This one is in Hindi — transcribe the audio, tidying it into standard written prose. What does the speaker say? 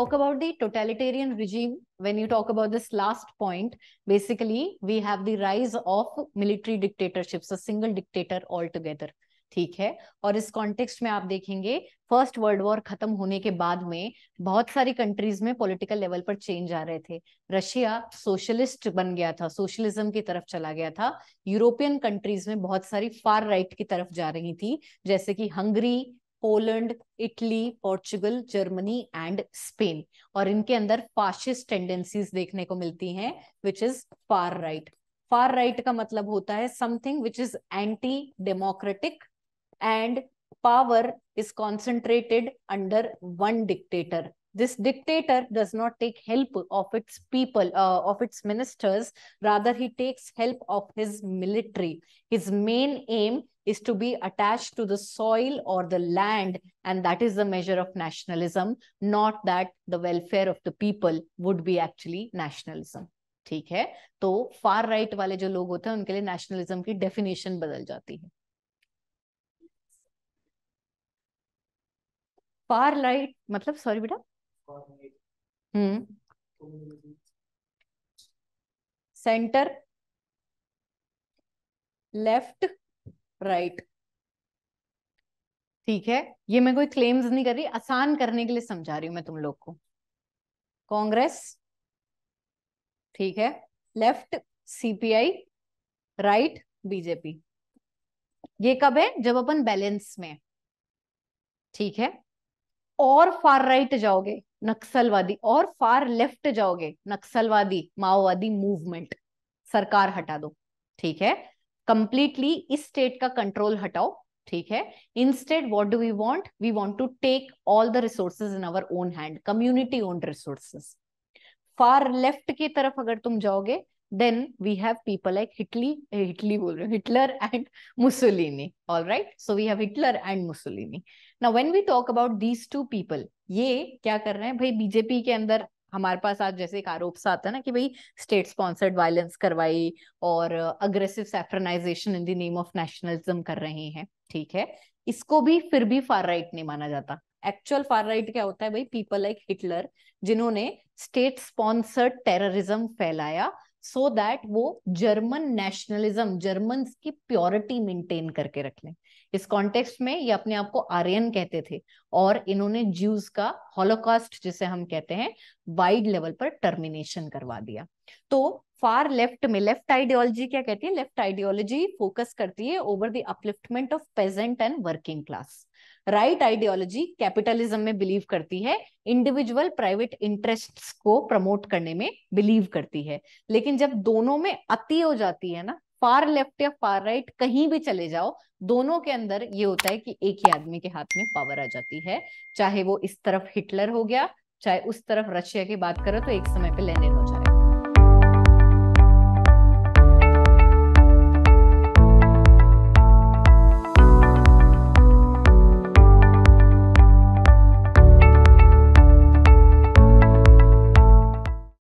talk about the totalitarian regime, when you talk about this last point, basically we have the rise of military dictatorships, a single dictator altogether. ठीक है, और इस कॉन्टेक्स्ट में आप देखेंगे फर्स्ट वर्ल्ड वॉर खत्म होने के बाद में बहुत सारी कंट्रीज में पॉलिटिकल लेवल पर चेंज आ रहे थे। रशिया सोशलिस्ट बन गया था, सोशलिज्म की तरफ चला गया था। यूरोपियन कंट्रीज में बहुत सारी फार राइट की तरफ जा रही थी, जैसे कि Hungary, Poland, Italy, Portugal, Germany and Spain, और इनके अंदर फाशिस्ट टेंडेंसीज देखने को मिलती हैं, which is far right. Far right का मतलब होता है something which is anti democratic and power is concentrated under one dictator. This dictator does not take help of its people, of its ministers, rather he takes help of his military. His main aim is to be attached to the soil or the land, and that is the measure of nationalism, not that the welfare of the people would be actually nationalism. ठीक है, तो फार राइट वाले जो लोग होते हैं उनके लिए नेशनलिज्म की डेफिनेशन बदल जाती है। फार राइट मतलब, सॉरी बेटा, सेंटर, लेफ्ट, राइट। ठीक है, ये मैं कोई क्लेम्स नहीं कर रही, आसान करने के लिए समझा रही हूं मैं तुम लोग को। कांग्रेस, ठीक है, लेफ्ट सीपीआई, राइट बीजेपी। ये कब है? जब अपन बैलेंस में, ठीक है। और फार राइट जाओगे नक्सलवादी, और फार लेफ्ट जाओगे नक्सलवादी, माओवादी मूवमेंट, सरकार हटा दो, ठीक है, कंप्लीटली इस स्टेट का कंट्रोल हटाओ, ठीक है। Instead what do we want? We want to take all the resources in our own hand, community owned resources. Far left की तरफ अगर तुम जाओगे, then we have people like Hitler and Mussolini. All right, so we have Hitler and Mussolini. Now when we talk about these two people, ये क्या कर रहे हैं भाई? बीजेपी के अंदर हमारे पास आज जैसे एक आरोप सा आता है ना कि भाई स्टेट स्पॉन्सर्ड वायलेंस करवाई और aggressive saffronisation in the name of nationalism कर रहे हैं, ठीक है। इसको भी फिर भी फार राइट नहीं माना जाता। एक्चुअल फार राइट क्या होता है भाई? पीपल लाइक हिटलर, जिन्होंने स्टेट स्पॉन्सर्ड टेररिज्म फैलाया सो दैट वो जर्मन नेशनलिज्म, जर्मन की प्योरिटी मेंटेन करके रख लें। इस कॉन्टेक्स्ट में ये अपने आप को आर्यन कहते थे, और इन्होंने ज्यूज का हॉलोकॉस्ट, जिसे हम कहते हैं, वाइड लेवल पर टर्मिनेशन करवा दिया। तो फार लेफ्ट में लेफ्ट आइडियोलॉजी क्या कहती है? लेफ्ट आइडियोलॉजी फोकस करती है over the upliftment of peasant and working class. Right ideology capitalism में बिलीव करती है, इंडिविजुअल प्राइवेट इंटरेस्ट्स को प्रमोट करने में बिलीव करती है। लेकिन जब दोनों में अति हो जाती है ना, फार लेफ्ट या फार राइट कहीं भी चले जाओ, दोनों के अंदर ये होता है कि एक ही आदमी के हाथ में पावर आ जाती है। चाहे वो इस तरफ हिटलर हो गया, चाहे उस तरफ रशिया की बात करो तो एक समय पे लेनिन